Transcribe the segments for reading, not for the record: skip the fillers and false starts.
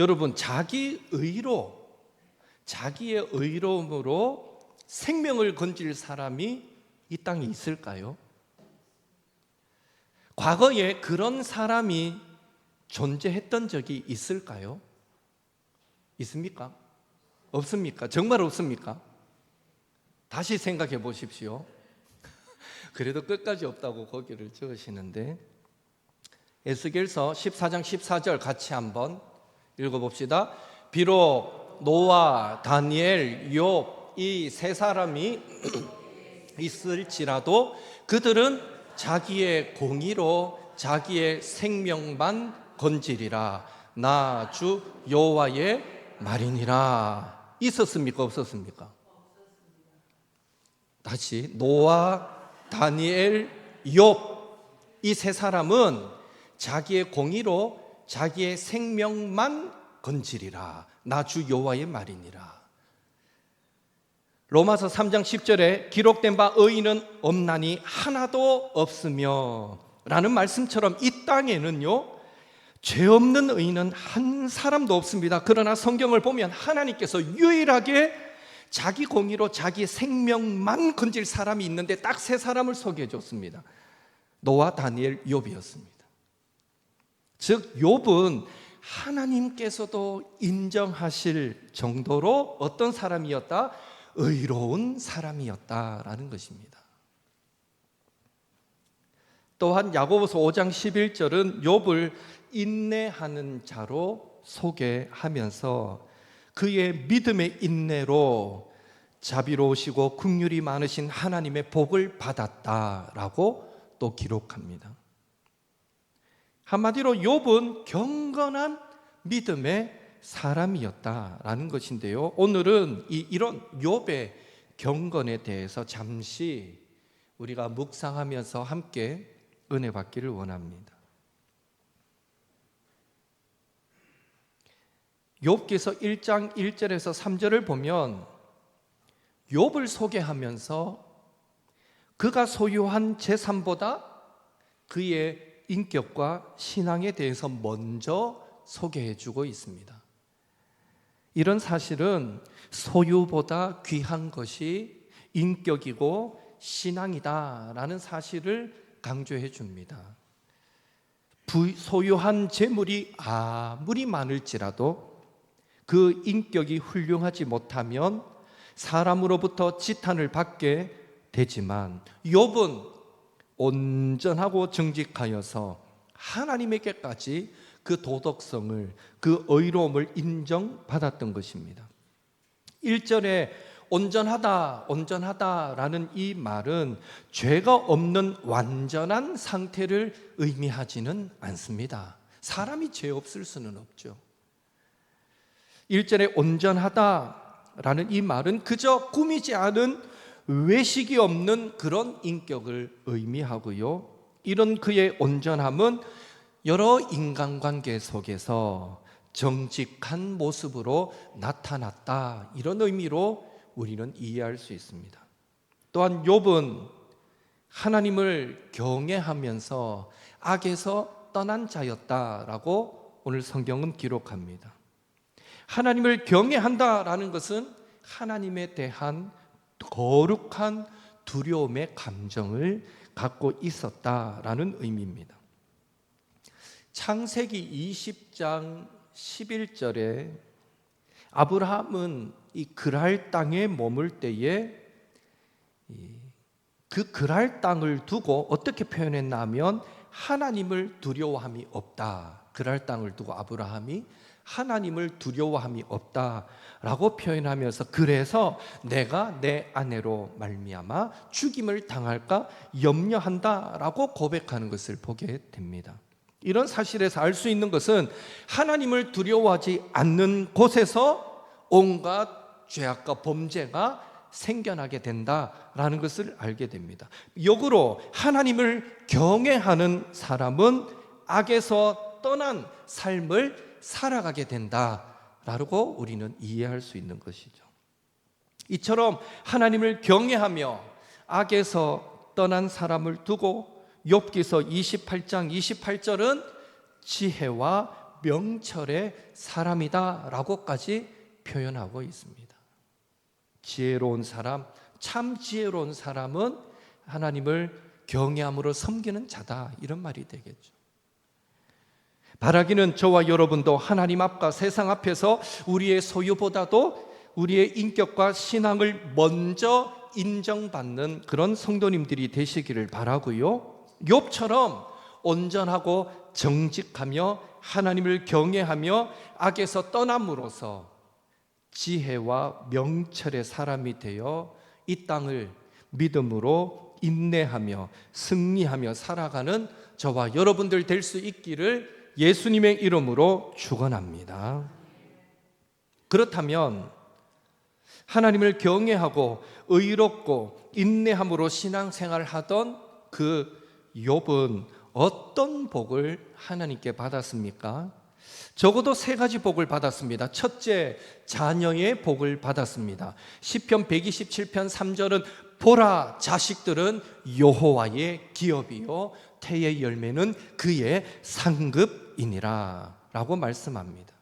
여러분, 자기의 의로움으로 생명을 건질 사람이 이 땅에 있을까요? 과거에 그런 사람이 존재했던 적이 있을까요? 있습니까? 없습니까? 정말 없습니까? 다시 생각해 보십시오. 그래도 끝까지 없다고 거기를 적으시는데, 에스겔서 14장 14절 같이 한번 읽어봅시다. 비록 노아, 다니엘, 욥 이 세 사람이 있을지라도 그들은 자기의 공의로 자기의 생명만 건지리라. 나 주 여호와의 말이니라. 있었습니까? 없었습니까? 다시, 노아, 다니엘, 욥 이 세 사람은 자기의 공의로 자기의 생명만 건지리라. 나 주 여호와의 말이니라. 로마서 3장 10절에 기록된 바 의인은 없나니 하나도 없으며 라는 말씀처럼 이 땅에는요, 죄 없는 의인은 한 사람도 없습니다. 그러나 성경을 보면 하나님께서 유일하게 자기 공의로 자기 생명만 건질 사람이 있는데 딱 세 사람을 소개해 줬습니다. 노아, 다니엘, 욥이었습니다. 즉 욥은 하나님께서도 인정하실 정도로 어떤 사람이었다? 의로운 사람이었다라는 것입니다. 또한 야고보서 5장 11절은 욥을 인내하는 자로 소개하면서 그의 믿음의 인내로 자비로우시고 긍휼이 많으신 하나님의 복을 받았다라고 또 기록합니다. 한마디로 욥은 경건한 믿음의 사람이었다라는 것인데요, 오늘은 이런 욥의 경건에 대해서 잠시 우리가 묵상하면서 함께 은혜 받기를 원합니다. 욥기서 1장 1절에서 3절을 보면 욥을 소개하면서 그가 소유한 재산보다 그의 인격과 신앙에 대해서 먼저 소개해주고 있습니다. 이런 사실은 소유보다 귀한 것이 인격이고 신앙이다라는 사실을 강조해 줍니다. 소유한 재물이 아무리 많을지라도 그 인격이 훌륭하지 못하면 사람으로부터 지탄을 받게 되지만 욥은 온전하고 정직하여서 하나님에게까지 그 도덕성을, 그 의로움을 인정받았던 것입니다. 1절에 온전하다라는 이 말은 죄가 없는 완전한 상태를 의미하지는 않습니다. 사람이 죄 없을 수는 없죠. 1절에 온전하다라는 이 말은 그저 꾸미지 않은 외식이 없는 그런 인격을 의미하고요, 이런 그의 온전함은 여러 인간관계 속에서 정직한 모습으로 나타났다, 이런 의미로 우리는 이해할 수 있습니다. 또한 욥은 하나님을 경외하면서 악에서 떠난 자였다라고 오늘 성경은 기록합니다. 하나님을 경외한다라는 것은 하나님에 대한 거룩한 두려움의 감정을 갖고 있었다라는 의미입니다. 창세기 20장 11절에 아브라함은 이 그랄 땅에 머물 때에 그 그랄 땅을 두고 어떻게 표현했나 하면 하나님을 두려워함이 없다. 그랄 땅을 두고 아브라함이 하나님을 두려워함이 없다라고 표현하면서 그래서 내가 내 아내로 말미암아 죽임을 당할까 염려한다라고 고백하는 것을 보게 됩니다. 이런 사실에서 알 수 있는 것은 하나님을 두려워하지 않는 곳에서 온갖 죄악과 범죄가 생겨나게 된다라는 것을 알게 됩니다. 역으로 하나님을 경외하는 사람은 악에서 떠난 삶을 살아가게 된다라고 우리는 이해할 수 있는 것이죠. 이처럼 하나님을 경외하며 악에서 떠난 사람을 두고 욥기서 28장 28절은 지혜와 명철의 사람이다 라고까지 표현하고 있습니다. 지혜로운 사람, 참 지혜로운 사람은 하나님을 경외함으로 섬기는 자다, 이런 말이 되겠죠. 바라기는 저와 여러분도 하나님 앞과 세상 앞에서 우리의 소유보다도 우리의 인격과 신앙을 먼저 인정받는 그런 성도님들이 되시기를 바라고요. 욥처럼 온전하고 정직하며 하나님을 경외하며 악에서 떠남으로써 지혜와 명철의 사람이 되어 이 땅을 믿음으로 인내하며 승리하며 살아가는 저와 여러분들 될 수 있기를 예수님의 이름으로 축원합니다. 그렇다면 하나님을 경외하고 의롭고 인내함으로 신앙생활을 하던 그 욥은 어떤 복을 하나님께 받았습니까? 적어도 3가지 복을 받았습니다. 첫째, 자녀의 복을 받았습니다. 시편 127편 3절은 보라, 자식들은 여호와의 기업이요 태의 열매는 그의 상급이니라 라고 말씀합니다.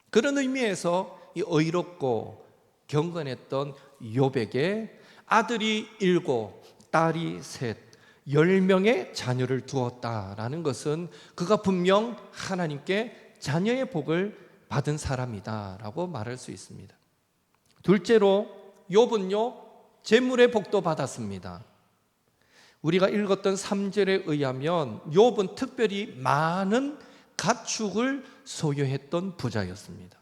그런 의미에서 이 의롭고 경건했던 욥에게 아들이 7, 딸이 3, 10명의 자녀를 두었다라는 것은 그가 분명 하나님께 자녀의 복을 받은 사람이다라고 말할 수 있습니다. 둘째로 욥은요, 재물의 복도 받았습니다. 우리가 읽었던 3절에 의하면 욥은 특별히 많은 가축을 소유했던 부자였습니다.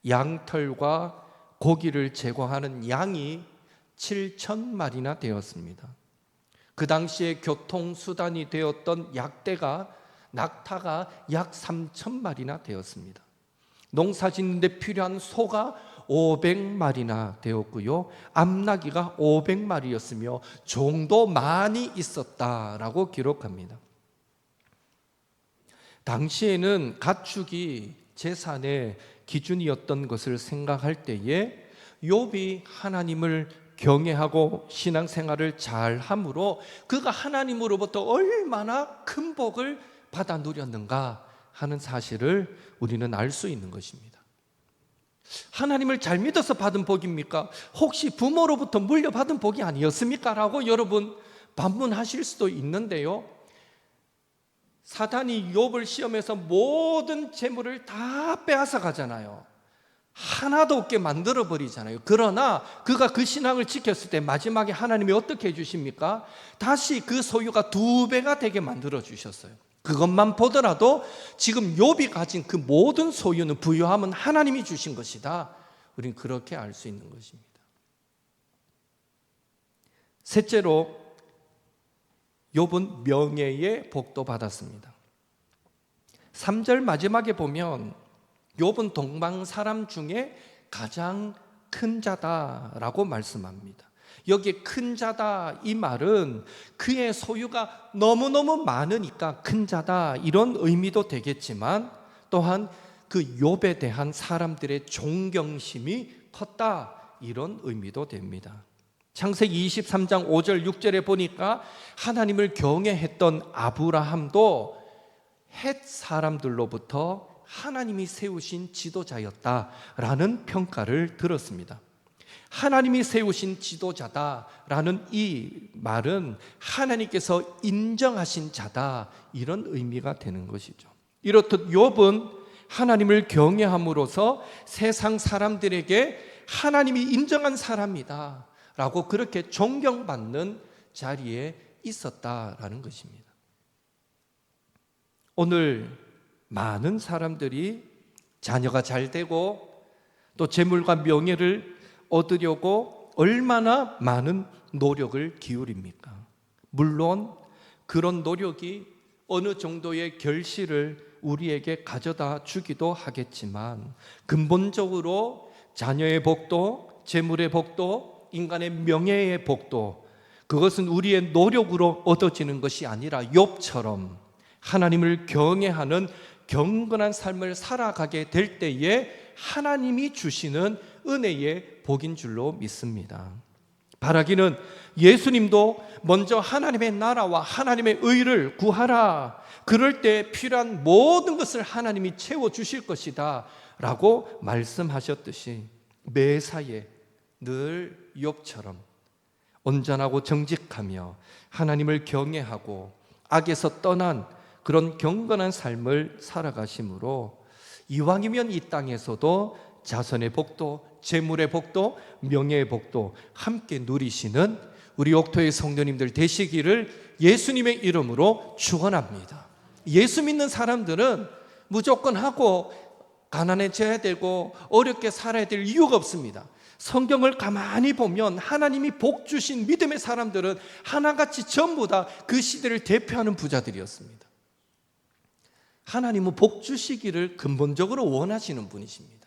양털과 고기를 제공하는 양이 7,000마리나 되었습니다. 그 당시에 교통수단이 되었던 낙타가 약 3,000마리나 되었습니다. 농사 짓는데 필요한 소가 500마리나 되었고요, 암나귀가 500마리였으며 종도 많이 있었다라고 기록합니다. 당시에는 가축이 재산의 기준이었던 것을 생각할 때에 욥이 하나님을 경외하고 신앙생활을 잘함으로 그가 하나님으로부터 얼마나 큰 복을 받아 누렸는가 하는 사실을 우리는 알 수 있는 것입니다. 하나님을 잘 믿어서 받은 복입니까? 혹시 부모로부터 물려받은 복이 아니었습니까? 라고 여러분 반문하실 수도 있는데요, 사단이 욥을 시험해서 모든 재물을 다 빼앗아 가잖아요. 하나도 없게 만들어 버리잖아요. 그러나 그가 그 신앙을 지켰을 때 마지막에 하나님이 어떻게 해주십니까? 다시 그 소유가 2배가 되게 만들어 주셨어요. 그것만 보더라도 지금 욥이 가진 그 모든 소유는, 부유함은 하나님이 주신 것이다, 우리는 그렇게 알 수 있는 것입니다. 셋째로 욥은 명예의 복도 받았습니다. 3절 마지막에 보면 욥은 동방 사람 중에 가장 큰 자다라고 말씀합니다. 여기에 큰 자다, 이 말은 그의 소유가 너무너무 많으니까 큰 자다, 이런 의미도 되겠지만 또한 그 욥에 대한 사람들의 존경심이 컸다, 이런 의미도 됩니다. 창세기 23장 5절 6절에 보니까 하나님을 경외했던 아브라함도 헷 사람들로부터 하나님이 세우신 지도자였다라는 평가를 들었습니다. 하나님이 세우신 지도자다라는 이 말은 하나님께서 인정하신 자다, 이런 의미가 되는 것이죠. 이렇듯 욥은 하나님을 경외함으로써 세상 사람들에게 하나님이 인정한 사람이다 라고 그렇게 존경받는 자리에 있었다라는 것입니다. 오늘 많은 사람들이 자녀가 잘 되고 또 재물과 명예를 얻으려고 얼마나 많은 노력을 기울입니까? 물론 그런 노력이 어느 정도의 결실을 우리에게 가져다 주기도 하겠지만 근본적으로 자녀의 복도, 재물의 복도, 인간의 명예의 복도, 그것은 우리의 노력으로 얻어지는 것이 아니라 욥처럼 하나님을 경외하는 경건한 삶을 살아가게 될 때에 하나님이 주시는 은혜의 복인 줄로 믿습니다. 바라기는 예수님도 먼저 하나님의 나라와 하나님의 의를 구하라. 그럴 때 필요한 모든 것을 하나님이 채워주실 것이다 라고 말씀하셨듯이 매사에 늘 욥처럼 온전하고 정직하며 하나님을 경외하고 악에서 떠난 그런 경건한 삶을 살아가심으로 이왕이면 이 땅에서도 자손의 복도, 재물의 복도, 명예의 복도 함께 누리시는 우리 옥토의 성도님들 되시기를 예수님의 이름으로 축원합니다. 예수 믿는 사람들은 무조건 하고 가난해져야 되고 어렵게 살아야 될 이유가 없습니다. 성경을 가만히 보면 하나님이 복 주신 믿음의 사람들은 하나같이 전부 다 그 시대를 대표하는 부자들이었습니다. 하나님은 복 주시기를 근본적으로 원하시는 분이십니다.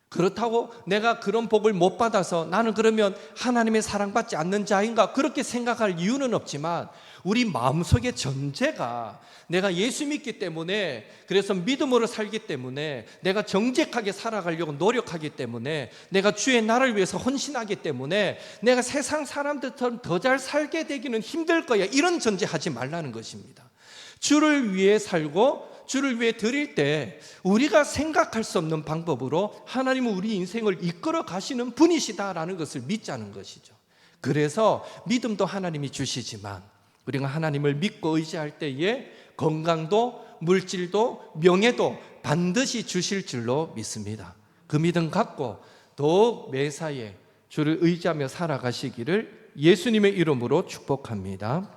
그렇다고 내가 그런 복을 못 받아서 나는 그러면 하나님의 사랑받지 않는 자인가 그렇게 생각할 이유는 없지만 우리 마음속의 전제가 내가 예수 믿기 때문에 그래서 믿음으로 살기 때문에 내가 정직하게 살아가려고 노력하기 때문에 내가 주의 나라를 위해서 헌신하기 때문에 내가 세상 사람들처럼 더 잘 살게 되기는 힘들 거야 이런 전제하지 말라는 것입니다. 주를 위해 살고 주를 위해 드릴 때 우리가 생각할 수 없는 방법으로 하나님은 우리 인생을 이끌어 가시는 분이시다라는 것을 믿자는 것이죠. 그래서 믿음도 하나님이 주시지만 우리가 하나님을 믿고 의지할 때에 건강도 물질도 명예도 반드시 주실 줄로 믿습니다. 그 믿음 갖고 더욱 매사에 주를 의지하며 살아가시기를 예수님의 이름으로 축복합니다.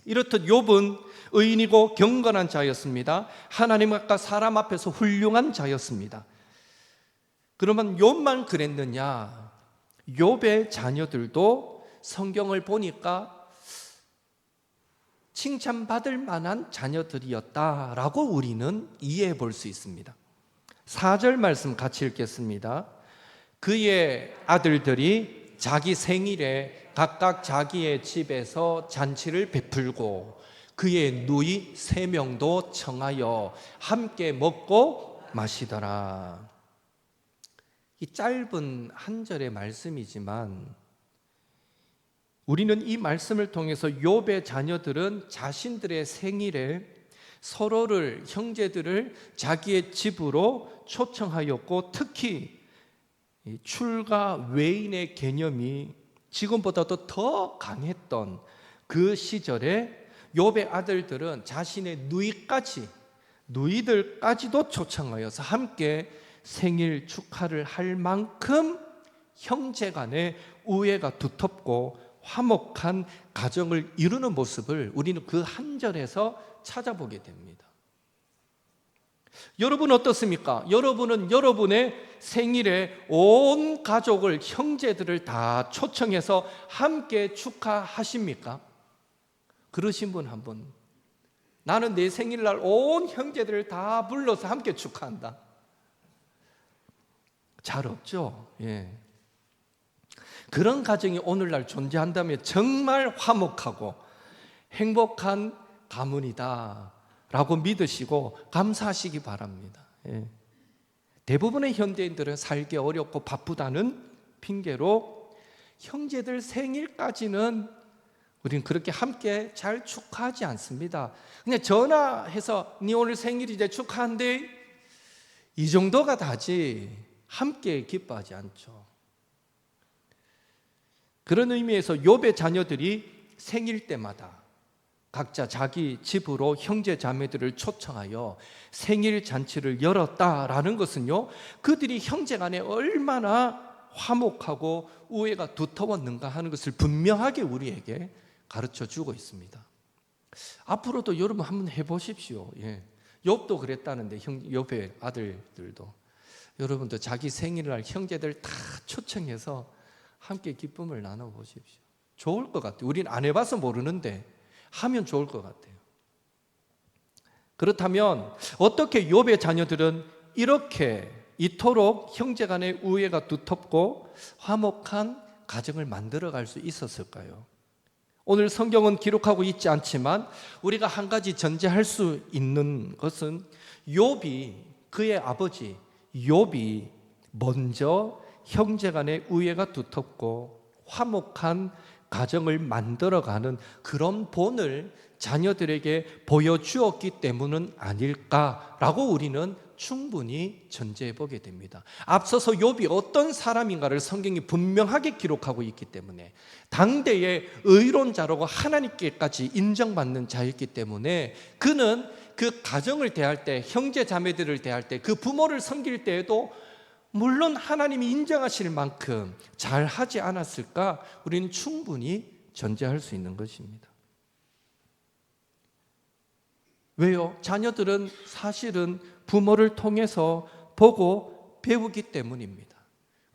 이렇듯 욥은 의인이고 경건한 자였습니다. 하나님과 사람 앞에서 훌륭한 자였습니다. 그러면 욥만 그랬느냐? 욥의 자녀들도 성경을 보니까 칭찬받을 만한 자녀들이었다라고 우리는 이해해 볼 수 있습니다. 4절 말씀 같이 읽겠습니다. 그의 아들들이 자기 생일에 각각 자기의 집에서 잔치를 베풀고 그의 누이 3명도 청하여 함께 먹고 마시더라. 이 짧은 한 절의 말씀이지만 우리는 이 말씀을 통해서 욥의 자녀들은 자신들의 생일에 서로를 형제들을 자기의 집으로 초청하였고 특히 출가 외인의 개념이 지금보다도 더 강했던 그 시절에 욥의 아들들은 자신의 누이들까지도 초청하여서 함께 생일 축하를 할 만큼 형제간의 우애가 두텁고 화목한 가정을 이루는 모습을 우리는 그 한 절에서 찾아보게 됩니다. 여러분 어떻습니까? 여러분은 여러분의 생일에 온 가족을 형제들을 다 초청해서 함께 축하하십니까? 그러신 분 한 분. 나는 내 생일날 온 형제들을 다 불러서 함께 축하한다. 잘 없죠. 예. 그런 가정이 오늘날 존재한다면 정말 화목하고 행복한 가문이다 라고 믿으시고 감사하시기 바랍니다. 예. 대부분의 현대인들은 살기 어렵고 바쁘다는 핑계로 형제들 생일까지는 우리는 그렇게 함께 잘 축하하지 않습니다. 그냥 전화해서 네 오늘 생일이제 축하한대 이 정도가 다지 함께 기뻐하지 않죠. 그런 의미에서 욥의 자녀들이 생일 때마다 각자 자기 집으로 형제 자매들을 초청하여 생일 잔치를 열었다라는 것은요, 그들이 형제간에 얼마나 화목하고 우애가 두터웠는가 하는 것을 분명하게 우리에게 가르쳐 주고 있습니다. 앞으로도 여러분 한번 해보십시오. 예. 욥도 그랬다는데 욥의 아들들도 여러분도 자기 생일날 형제들 다 초청해서 함께 기쁨을 나눠보십시오. 좋을 것 같아요. 우리는 안 해봐서 모르는데 하면 좋을 것 같아요. 그렇다면 어떻게 욥의 자녀들은 이렇게 이토록 형제간의 우애가 두텁고 화목한 가정을 만들어갈 수 있었을까요? 오늘 성경은 기록하고 있지 않지만 우리가 한 가지 전제할 수 있는 것은 욥이, 그의 아버지 욥이 먼저 형제간의 우애가 두텁고 화목한 가정을 만들어가는 그런 본을 자녀들에게 보여주었기 때문은 아닐까라고 우리는 충분히 전제해 보게 됩니다. 앞서서 욥이 어떤 사람인가를 성경이 분명하게 기록하고 있기 때문에 당대의 의론자라고 하나님께까지 인정받는 자였기 때문에 그는 그 가정을 대할 때, 형제 자매들을 대할 때, 그 부모를 섬길 때에도 물론 하나님이 인정하실 만큼 잘하지 않았을까? 우리는 충분히 전제할 수 있는 것입니다. 왜요? 자녀들은 사실은 부모를 통해서 보고 배우기 때문입니다.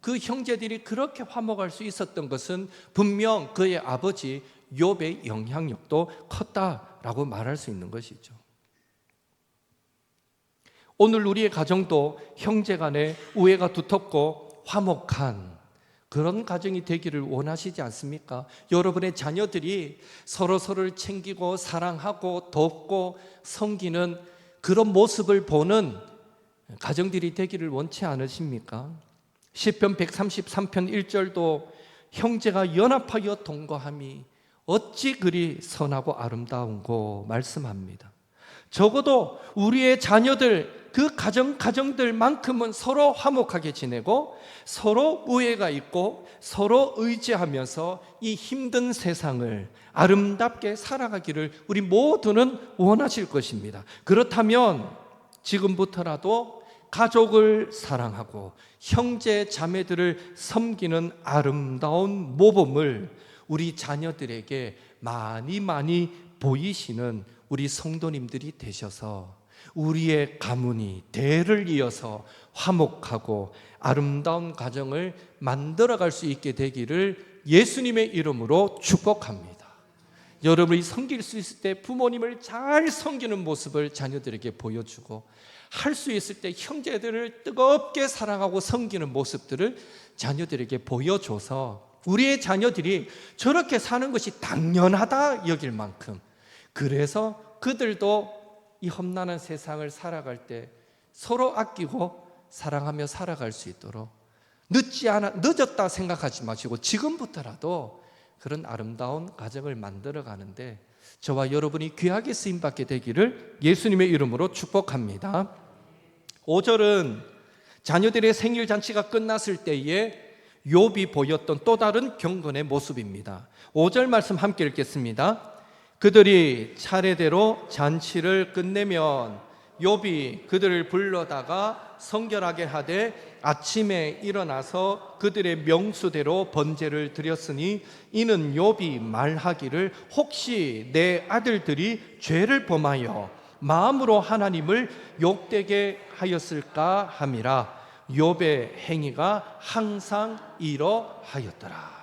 그 형제들이 그렇게 화목할 수 있었던 것은 분명 그의 아버지 욥의 영향력도 컸다라고 말할 수 있는 것이죠. 오늘 우리의 가정도 형제 간에 우애가 두텁고 화목한 그런 가정이 되기를 원하시지 않습니까? 여러분의 자녀들이 서로서로를 챙기고 사랑하고 돕고 섬기는 그런 모습을 보는 가정들이 되기를 원치 않으십니까? 시편 133편 1절도 형제가 연합하여 동거함이 어찌 그리 선하고 아름다운고 말씀합니다. 적어도 우리의 자녀들, 그 가정들만큼은 서로 화목하게 지내고 서로 우애가 있고 서로 의지하면서 이 힘든 세상을 아름답게 살아가기를 우리 모두는 원하실 것입니다. 그렇다면 지금부터라도 가족을 사랑하고 형제 자매들을 섬기는 아름다운 모범을 우리 자녀들에게 많이 보이시는 우리 성도님들이 되셔서 우리의 가문이 대를 이어서 화목하고 아름다운 가정을 만들어갈 수 있게 되기를 예수님의 이름으로 축복합니다. 여러분이 섬길 수 있을 때 부모님을 잘 섬기는 모습을 자녀들에게 보여주고 할 수 있을 때 형제들을 뜨겁게 사랑하고 섬기는 모습들을 자녀들에게 보여줘서 우리의 자녀들이 저렇게 사는 것이 당연하다 여길 만큼, 그래서 그들도 이 험난한 세상을 살아갈 때 서로 아끼고 사랑하며 살아갈 수 있도록 늦었다 생각하지 마시고 지금부터라도 그런 아름다운 가정을 만들어 가는데 저와 여러분이 귀하게 쓰임받게 되기를 예수님의 이름으로 축복합니다. 5절은 자녀들의 생일 잔치가 끝났을 때에 욥이 보였던 또 다른 경건의 모습입니다. 5절 말씀 함께 읽겠습니다. 그들이 차례대로 잔치를 끝내면 욥이 그들을 불러다가 성결하게 하되 아침에 일어나서 그들의 명수대로 번제를 드렸으니 이는 욥이 말하기를 혹시 내 아들들이 죄를 범하여 마음으로 하나님을 욕되게 하였을까 함이라. 욥의 행위가 항상 이러하였더라.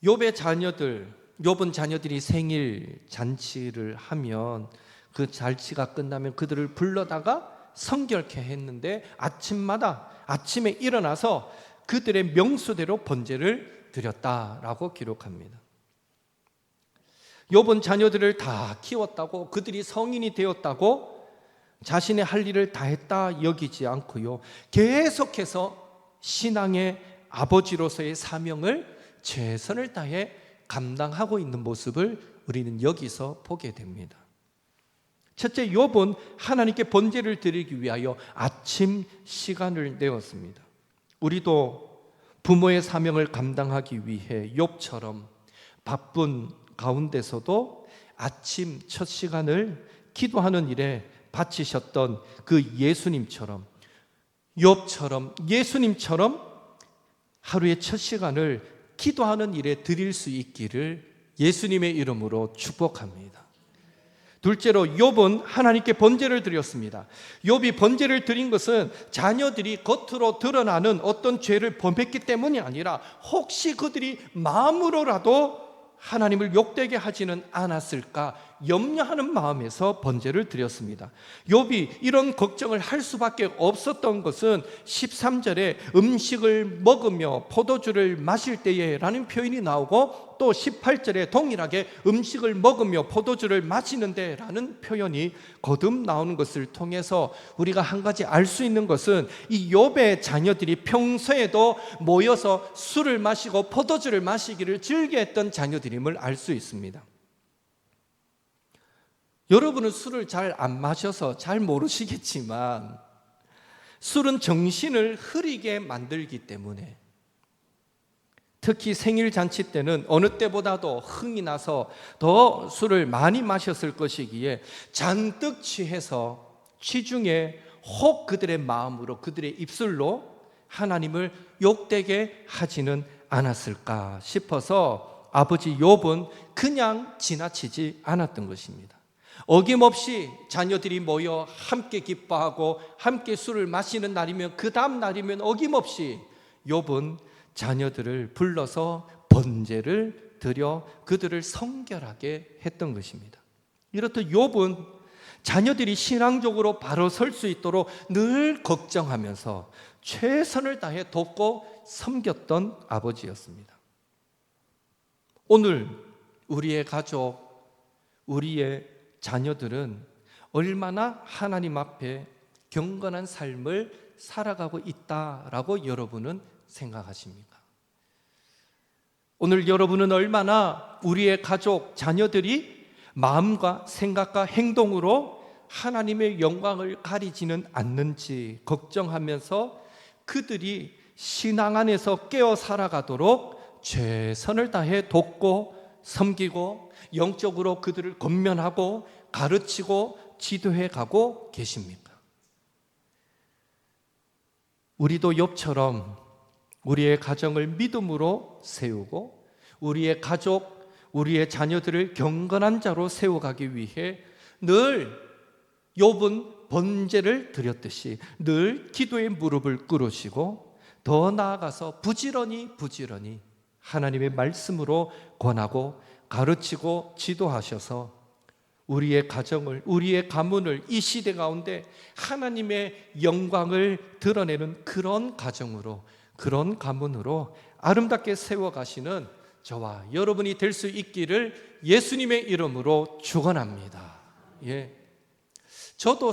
욥은 자녀들이 생일 잔치를 하면 그 잔치가 끝나면 그들을 불러다가 성결케 했는데 아침에 일어나서 그들의 명수대로 번제를 드렸다라고 기록합니다. 욥은 자녀들을 다 키웠다고, 그들이 성인이 되었다고 자신의 할 일을 다 했다 여기지 않고요, 계속해서 신앙의 아버지로서의 사명을 최선을 다해 감당하고 있는 모습을 우리는 여기서 보게 됩니다. 첫째, 욥은 하나님께 번제를 드리기 위하여 아침 시간을 내었습니다. 우리도 부모의 사명을 감당하기 위해 욥처럼 바쁜 가운데서도 아침 첫 시간을 기도하는 일에 바치셨던 그 예수님처럼, 욥처럼, 예수님처럼 하루의 첫 시간을 기도하는 일에 드릴 수 있기를 예수님의 이름으로 축복합니다. 둘째로 욥은 하나님께 번제를 드렸습니다. 욥이 번제를 드린 것은 자녀들이 겉으로 드러나는 어떤 죄를 범했기 때문이 아니라 혹시 그들이 마음으로라도 하나님을 욕되게 하지는 않았을까 염려하는 마음에서 번제를 드렸습니다. 욥이 이런 걱정을 할 수밖에 없었던 것은 13절에 음식을 먹으며 포도주를 마실 때에 라는 표현이 나오고, 또 18절에 동일하게 음식을 먹으며 포도주를 마시는데 라는 표현이 거듭 나오는 것을 통해서 우리가 한 가지 알 수 있는 것은 이 욥의 자녀들이 평소에도 모여서 술을 마시고 포도주를 마시기를 즐겨했던 자녀들임을 알 수 있습니다. 여러분은 술을 잘 안 마셔서 잘 모르시겠지만 술은 정신을 흐리게 만들기 때문에, 특히 생일 잔치 때는 어느 때보다도 흥이 나서 더 술을 많이 마셨을 것이기에 잔뜩 취해서 취중에 혹 그들의 마음으로, 그들의 입술로 하나님을 욕되게 하지는 않았을까 싶어서 아버지 욥은 그냥 지나치지 않았던 것입니다. 어김없이 자녀들이 모여 함께 기뻐하고 함께 술을 마시는 날이면, 그 다음 날이면 어김없이 욥은 자녀들을 불러서 번제를 드려 그들을 성결하게 했던 것입니다. 이렇듯 욥은 자녀들이 신앙적으로 바로 설 수 있도록 늘 걱정하면서 최선을 다해 돕고 섬겼던 아버지였습니다. 오늘 우리의 가족, 우리의 자녀들은 얼마나 하나님 앞에 경건한 삶을 살아가고 있다라고 여러분은 생각하십니까? 오늘 여러분은 얼마나 우리의 가족, 자녀들이 마음과 생각과 행동으로 하나님의 영광을 가리지는 않는지 걱정하면서 그들이 신앙 안에서 깨어 살아가도록 최선을 다해 돕고 섬기고 영적으로 그들을 권면하고 가르치고 지도해 가고 계십니까? 우리도 욥처럼 우리의 가정을 믿음으로 세우고 우리의 가족, 우리의 자녀들을 경건한 자로 세워가기 위해 늘 욥은 번제를 드렸듯이 늘 기도의 무릎을 꿇으시고, 더 나아가서 부지런히 하나님의 말씀으로 권하고 가르치고 지도하셔서 우리의 가정을, 우리의 가문을 이 시대 가운데 하나님의 영광을 드러내는 그런 가정으로, 그런 가문으로 아름답게 세워가시는 저와 여러분이 될 수 있기를 예수님의 이름으로 축원합니다. 저도